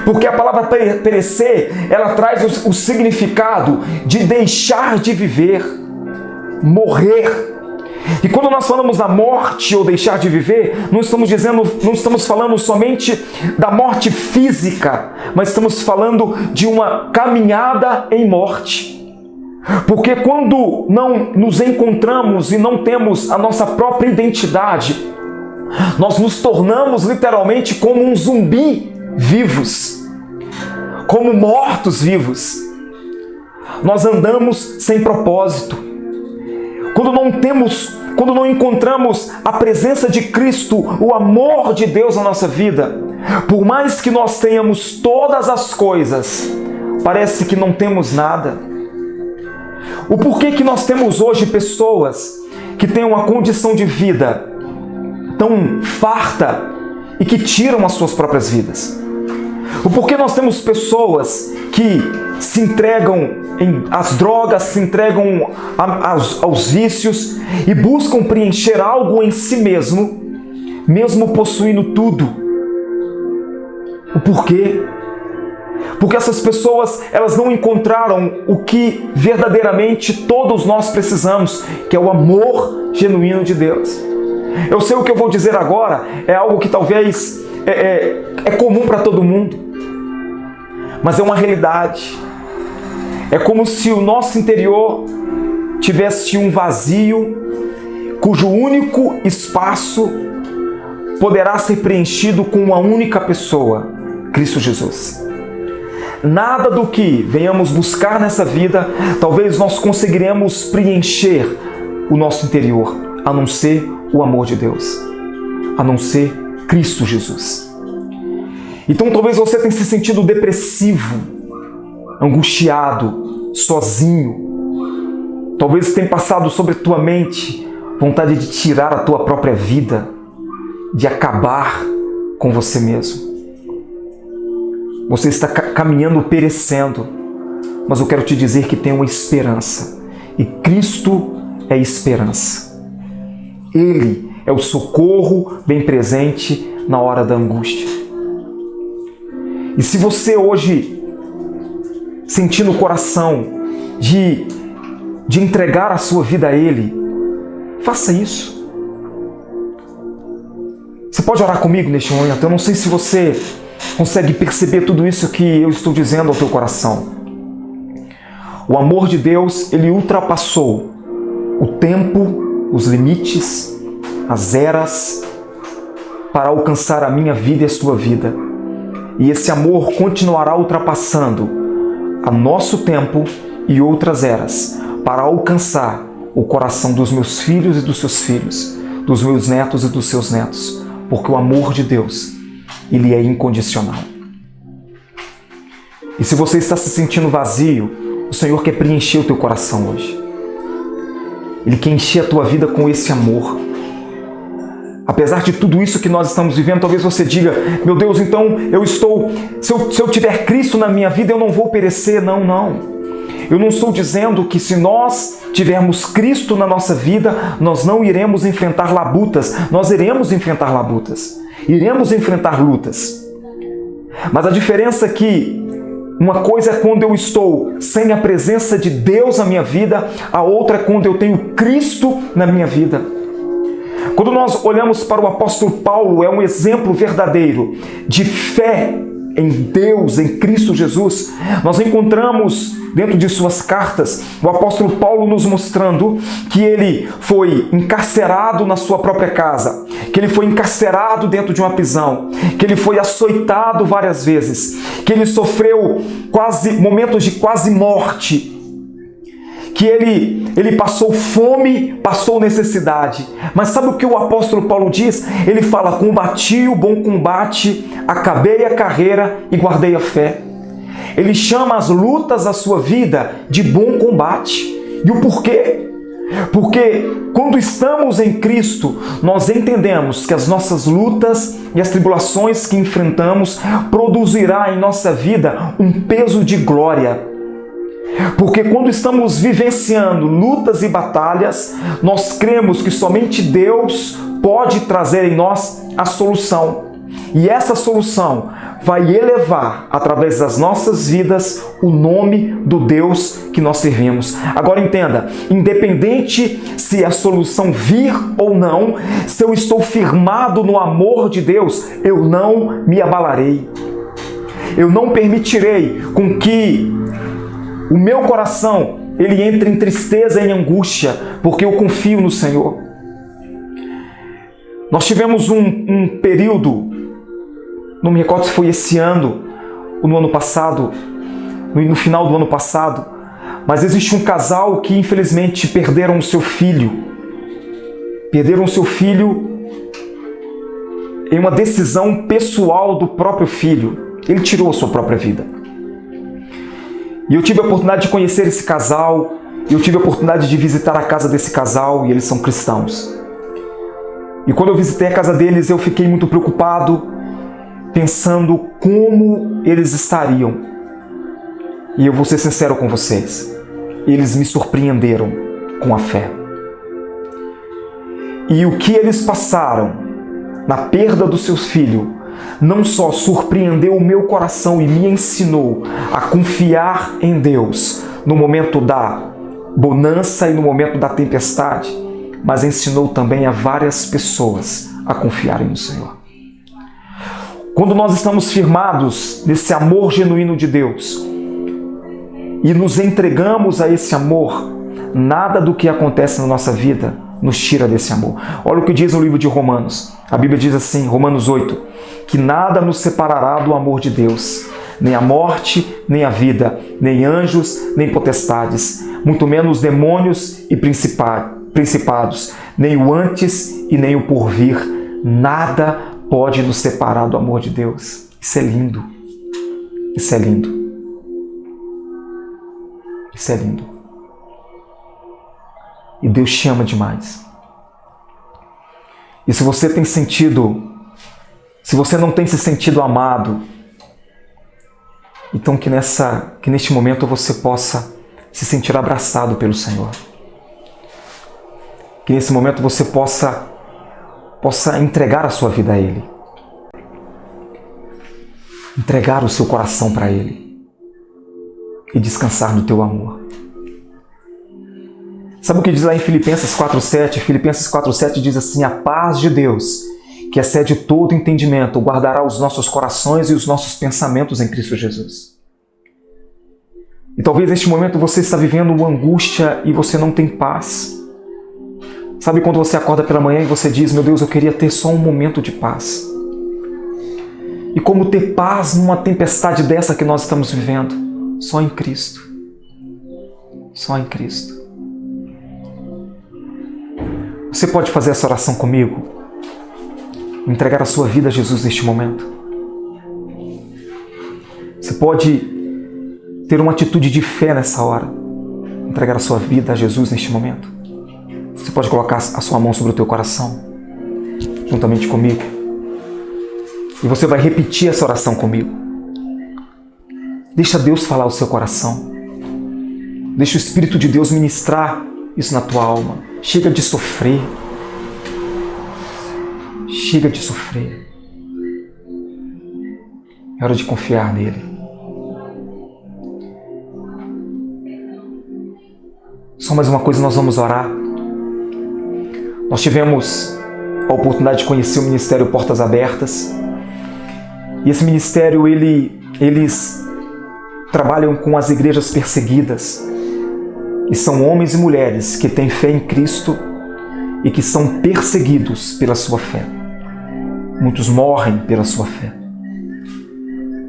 Porque a palavra perecer, ela traz o significado de deixar de viver, morrer. E quando nós falamos da morte ou deixar de viver, não estamos falando somente da morte física, mas estamos falando de uma caminhada em morte. Porque quando não nos encontramos e não temos a nossa própria identidade, nós nos tornamos literalmente como um zumbi vivos, como mortos vivos. Nós andamos sem propósito. Quando não encontramos a presença de Cristo, o amor de Deus na nossa vida, por mais que nós tenhamos todas as coisas, parece que não temos nada. O porquê que nós temos hoje pessoas que têm uma condição de vida tão farta e que tiram as suas próprias vidas? O porquê nós temos pessoas que se entregam às drogas, se entregam aos vícios e buscam preencher algo em si mesmo possuindo tudo? O porquê? Porque essas pessoas, elas não encontraram o que verdadeiramente todos nós precisamos, que é o amor genuíno de Deus. Eu sei o que eu vou dizer agora, é algo que talvez é comum para todo mundo, mas é uma realidade. É como se o nosso interior tivesse um vazio, cujo único espaço poderá ser preenchido com uma única pessoa, Cristo Jesus. Nada do que venhamos buscar nessa vida, talvez nós conseguiremos preencher o nosso interior, a não ser o amor de Deus, a não ser Cristo Jesus. Então talvez você tenha se sentido depressivo, angustiado, sozinho. Talvez tenha passado sobre a tua mente vontade de tirar a tua própria vida, de acabar com você mesmo. Você está caminhando perecendo, mas eu quero te dizer que tem uma esperança. E Cristo é esperança. Ele é o socorro bem presente na hora da angústia. E se você hoje sentir no coração de entregar a sua vida a Ele, faça isso. Você pode orar comigo neste momento? Eu não sei se você consegue perceber tudo isso que eu estou dizendo ao teu coração. O amor de Deus, ele ultrapassou o tempo, os limites, as eras, para alcançar a minha vida e a sua vida. E esse amor continuará ultrapassando a nosso tempo e outras eras, para alcançar o coração dos meus filhos e dos seus filhos, dos meus netos e dos seus netos, porque o amor de Deus, ele é incondicional. E se você está se sentindo vazio, o Senhor quer preencher o teu coração hoje. Ele quer encher a tua vida com esse amor. Apesar de tudo isso que nós estamos vivendo, talvez você diga: meu Deus, então se eu tiver Cristo na minha vida, eu não vou perecer. Não, não. Eu não estou dizendo que se nós tivermos Cristo na nossa vida, nós não iremos enfrentar labutas. Nós iremos enfrentar labutas. Iremos enfrentar lutas. Mas a diferença é que uma coisa é quando eu estou sem a presença de Deus na minha vida, a outra é quando eu tenho Cristo na minha vida. Quando nós olhamos para o apóstolo Paulo, é um exemplo verdadeiro de fé em Deus, em Cristo Jesus. Nós encontramos dentro de suas cartas o apóstolo Paulo nos mostrando que ele foi encarcerado na sua própria casa, que ele foi encarcerado dentro de uma prisão, que ele foi açoitado várias vezes, que ele sofreu momentos de quase morte, que ele passou fome, passou necessidade. Mas sabe o que o apóstolo Paulo diz? Ele fala: combati o bom combate, acabei a carreira e guardei a fé. Ele chama as lutas da sua vida de bom combate. E o porquê? Porque quando estamos em Cristo, nós entendemos que as nossas lutas e as tribulações que enfrentamos produzirá em nossa vida um peso de glória. Porque quando estamos vivenciando lutas e batalhas, nós cremos que somente Deus pode trazer em nós a solução. E essa solução vai elevar, através das nossas vidas, o nome do Deus que nós servimos. Agora entenda, independente se a solução vir ou não, se eu estou firmado no amor de Deus, eu não me abalarei. Eu não permitirei com que o meu coração ele entre em tristeza e em angústia, porque eu confio no Senhor. Nós tivemos um período, não me recordo se foi esse ano ou no ano passado, no final do ano passado, mas existe um casal que infelizmente perderam o seu filho. Perderam o seu filho em uma decisão pessoal do próprio filho. Ele tirou a sua própria vida. E eu tive a oportunidade de conhecer esse casal, eu tive a oportunidade de visitar a casa desse casal, e eles são cristãos. E quando eu visitei a casa deles, eu fiquei muito preocupado, pensando como eles estariam. E eu vou ser sincero com vocês, eles me surpreenderam com a fé. E o que eles passaram na perda do seu filho, não só surpreendeu o meu coração e me ensinou a confiar em Deus no momento da bonança e no momento da tempestade, mas ensinou também a várias pessoas a confiarem no Senhor. Quando nós estamos firmados nesse amor genuíno de Deus e nos entregamos a esse amor, nada do que acontece na nossa vida nos tira desse amor. Olha o que diz no livro de Romanos. A Bíblia diz assim, Romanos 8, que nada nos separará do amor de Deus, nem a morte, nem a vida, nem anjos, nem potestades, muito menos demônios e principados, nem o antes e nem o porvir. Nada pode nos separar do amor de Deus. Isso é lindo. Isso é lindo. Isso é lindo. E Deus te ama demais. E se você tem sentido, se você não tem se sentido amado, então que neste momento você possa se sentir abraçado pelo Senhor. Que nesse momento você possa entregar a sua vida a Ele. Entregar o seu coração para Ele. E descansar no teu amor. Sabe o que diz lá em Filipenses 4,7? Filipenses 4,7 diz assim: a paz de Deus, que excede todo entendimento, guardará os nossos corações e os nossos pensamentos em Cristo Jesus. E talvez neste momento você está vivendo uma angústia e você não tem paz. Sabe quando você acorda pela manhã e você diz: meu Deus, eu queria ter só um momento de paz. E como ter paz numa tempestade dessa que nós estamos vivendo? Só em Cristo. Só em Cristo. Você pode fazer essa oração comigo? Entregar a sua vida a Jesus neste momento? Você pode ter uma atitude de fé nessa hora? Entregar a sua vida a Jesus neste momento? Você pode colocar a sua mão sobre o teu coração, juntamente comigo. E você vai repetir essa oração comigo. Deixa Deus falar o seu coração. Deixa o Espírito de Deus ministrar isso na tua alma. Chega de sofrer. Chega de sofrer. É hora de confiar nele. Só mais uma coisa, nós vamos orar. Nós tivemos a oportunidade de conhecer o Ministério Portas Abertas. E esse ministério, eles trabalham com as igrejas perseguidas. E são homens e mulheres que têm fé em Cristo e que são perseguidos pela sua fé. Muitos morrem pela sua fé.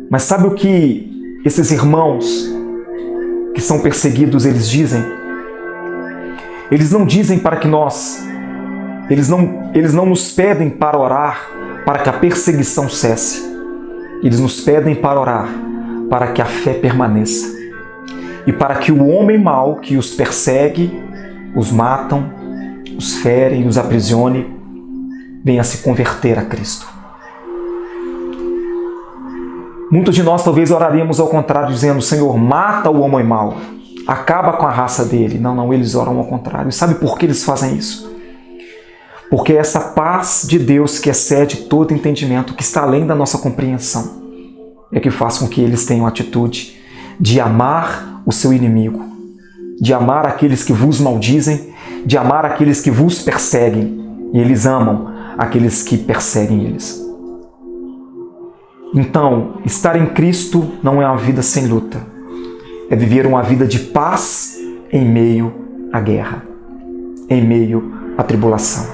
Mas sabe o que esses irmãos que são perseguidos, eles dizem? Eles não dizem para que eles não nos pedem para orar para que a perseguição cesse. Eles nos pedem para orar para que a fé permaneça. E para que o homem mau que os persegue, os matam, os ferem, os aprisione, venha se converter a Cristo. Muitos de nós talvez oraríamos ao contrário, dizendo: Senhor, mata o homem mau, acaba com a raça dele. Não, eles oram ao contrário. E sabe por que eles fazem isso? Porque é essa paz de Deus que excede todo entendimento, que está além da nossa compreensão, é que faz com que eles tenham a atitude de amar o seu inimigo, de amar aqueles que vos maldizem, de amar aqueles que vos perseguem, e eles amam aqueles que perseguem eles. Então, estar em Cristo não é uma vida sem luta, é viver uma vida de paz em meio à guerra, em meio à tribulação.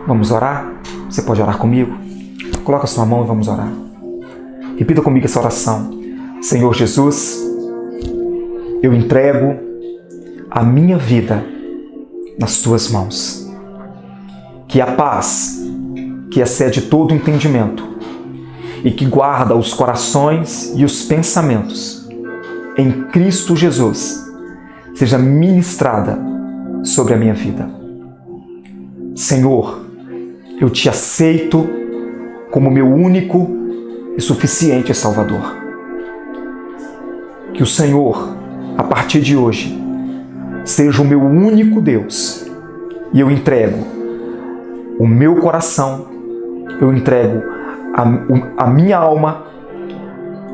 Vamos orar? Você pode orar comigo? Coloca a sua mão e vamos orar. Repita comigo essa oração. Senhor Jesus, eu entrego a minha vida nas tuas mãos. Que a paz, que excede todo entendimento e que guarda os corações e os pensamentos em Cristo Jesus, seja ministrada sobre a minha vida. Senhor, eu te aceito como meu único e suficiente Salvador. Que o Senhor, a partir de hoje, seja o meu único Deus, e eu entrego o meu coração, eu entrego a minha alma,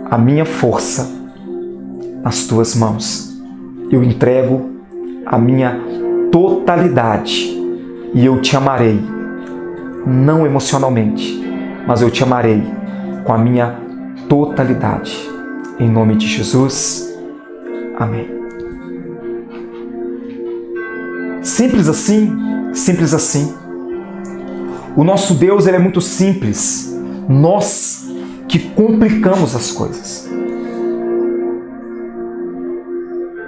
a minha força nas tuas mãos. Eu entrego a minha totalidade e eu te amarei, não emocionalmente, mas eu te amarei com a minha totalidade. Em nome de Jesus. Amém. Simples assim, simples assim. O nosso Deus, ele é muito simples. Nós que complicamos as coisas.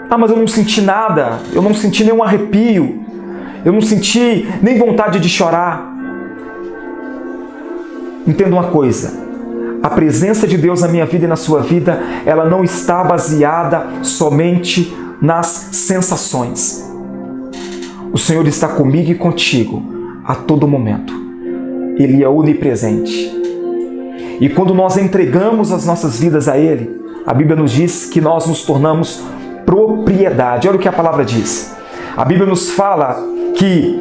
Ah, mas eu não senti nada, eu não senti nenhum arrepio, eu não senti nem vontade de chorar. Entenda uma coisa, a presença de Deus na minha vida e na sua vida, ela não está baseada somente nas sensações. O Senhor está comigo e contigo a todo momento. Ele é onipresente. E quando nós entregamos as nossas vidas a Ele, a Bíblia nos diz que nós nos tornamos propriedade. Olha o que a palavra diz. A Bíblia nos fala que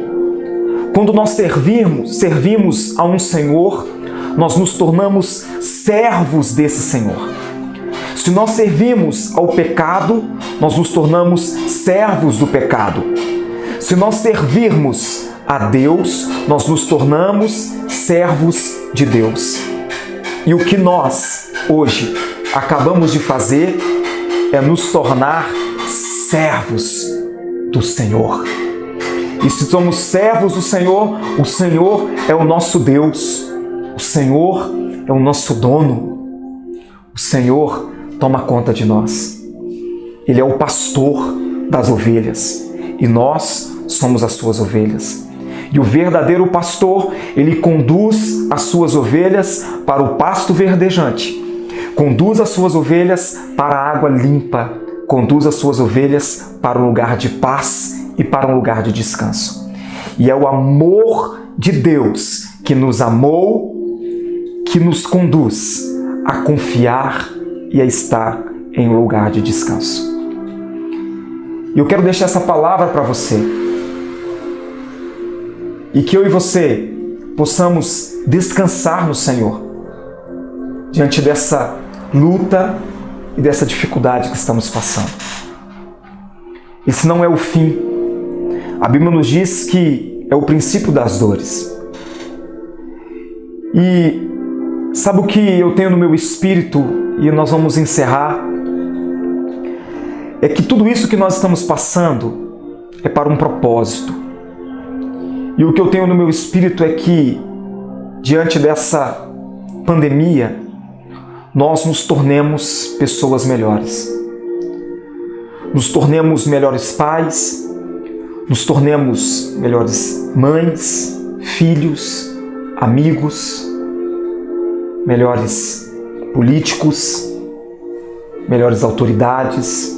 quando nós servimos a um Senhor, nós nos tornamos servos desse Senhor. Se nós servimos ao pecado, nós nos tornamos servos do pecado. Se nós servirmos a Deus, nós nos tornamos servos de Deus. E o que nós, hoje, acabamos de fazer é nos tornar servos do Senhor. E se somos servos do Senhor, o Senhor é o nosso Deus. O Senhor é o nosso dono. O Senhor toma conta de nós. Ele é o pastor das ovelhas e nós somos as suas ovelhas. E o verdadeiro pastor, ele conduz as suas ovelhas para o pasto verdejante, conduz as suas ovelhas para a água limpa, conduz as suas ovelhas para um lugar de paz e para um lugar de descanso. E é o amor de Deus que nos amou, que nos conduz a confiar e a estar em um lugar de descanso. E eu quero deixar essa palavra para você. E que eu e você possamos descansar no Senhor diante dessa luta e dessa dificuldade que estamos passando. Esse não é o fim. A Bíblia nos diz que é o princípio das dores. E sabe o que eu tenho no meu espírito, e nós vamos encerrar? É que tudo isso que nós estamos passando é para um propósito. E o que eu tenho no meu espírito é que, diante dessa pandemia, nós nos tornemos pessoas melhores. Nos tornemos melhores pais, nos tornemos melhores mães, filhos, amigos, melhores políticos, melhores autoridades,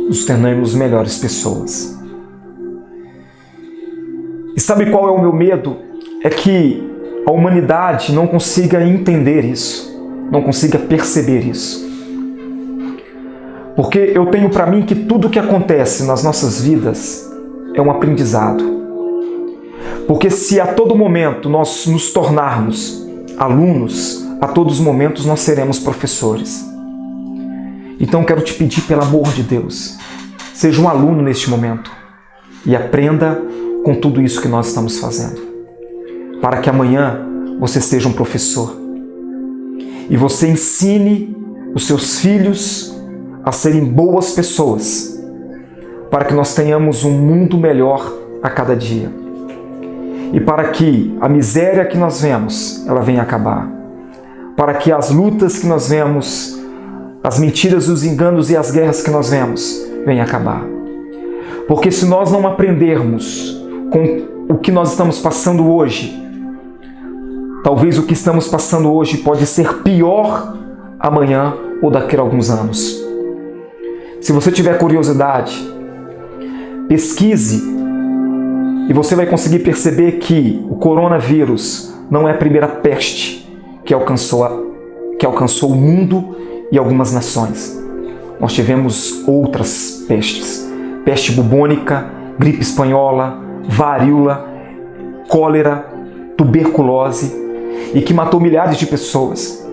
nos tornamos melhores pessoas. E sabe qual é o meu medo? É que a humanidade não consiga entender isso, não consiga perceber isso. Porque eu tenho para mim que tudo que acontece nas nossas vidas é um aprendizado. Porque se a todo momento nós nos tornarmos alunos a todos os momentos nós seremos professores. Então quero te pedir, pelo amor de Deus, seja um aluno neste momento e aprenda com tudo isso que nós estamos fazendo, para que amanhã você seja um professor e você ensine os seus filhos a serem boas pessoas, para que nós tenhamos um mundo melhor a cada dia e para que a miséria que nós vemos, ela venha acabar, para que as lutas que nós vemos, as mentiras, os enganos e as guerras que nós vemos venham acabar. Porque se nós não aprendermos com o que nós estamos passando hoje, talvez o que estamos passando hoje pode ser pior amanhã ou daqui a alguns anos. Se você tiver curiosidade, pesquise e você vai conseguir perceber que o coronavírus não é a primeira peste que alcançou o mundo e algumas nações. Nós tivemos outras pestes. Peste bubônica, gripe espanhola, varíola, cólera, tuberculose, e que matou milhares de pessoas.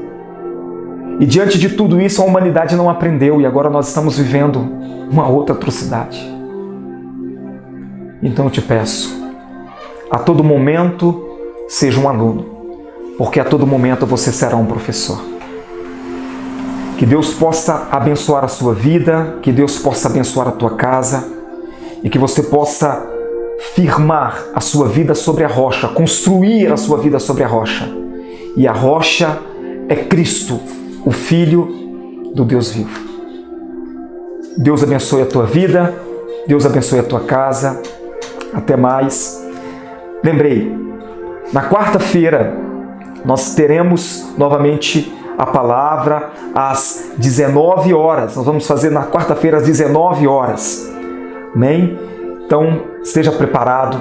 E diante de tudo isso, a humanidade não aprendeu e agora nós estamos vivendo uma outra atrocidade. Então eu te peço, a todo momento, seja um aluno, porque a todo momento você será um professor. Que Deus possa abençoar a sua vida, que Deus possa abençoar a tua casa e que você possa firmar a sua vida sobre a rocha, construir a sua vida sobre a rocha. E a rocha é Cristo, o Filho do Deus vivo. Deus abençoe a tua vida, Deus abençoe a tua casa. Até mais. Lembrei, na quarta-feira nós teremos novamente a palavra às 19 horas. Nós vamos fazer na quarta-feira às 19 horas. Amém? Então, esteja preparado.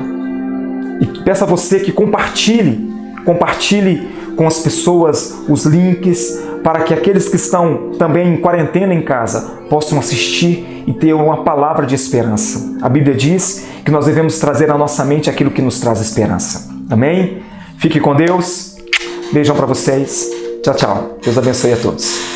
E peço a você que compartilhe com as pessoas os links para que aqueles que estão também em quarentena em casa possam assistir e ter uma palavra de esperança. A Bíblia diz que nós devemos trazer à nossa mente aquilo que nos traz esperança. Amém? Fique com Deus. Beijão para vocês. Tchau, tchau. Deus abençoe a todos.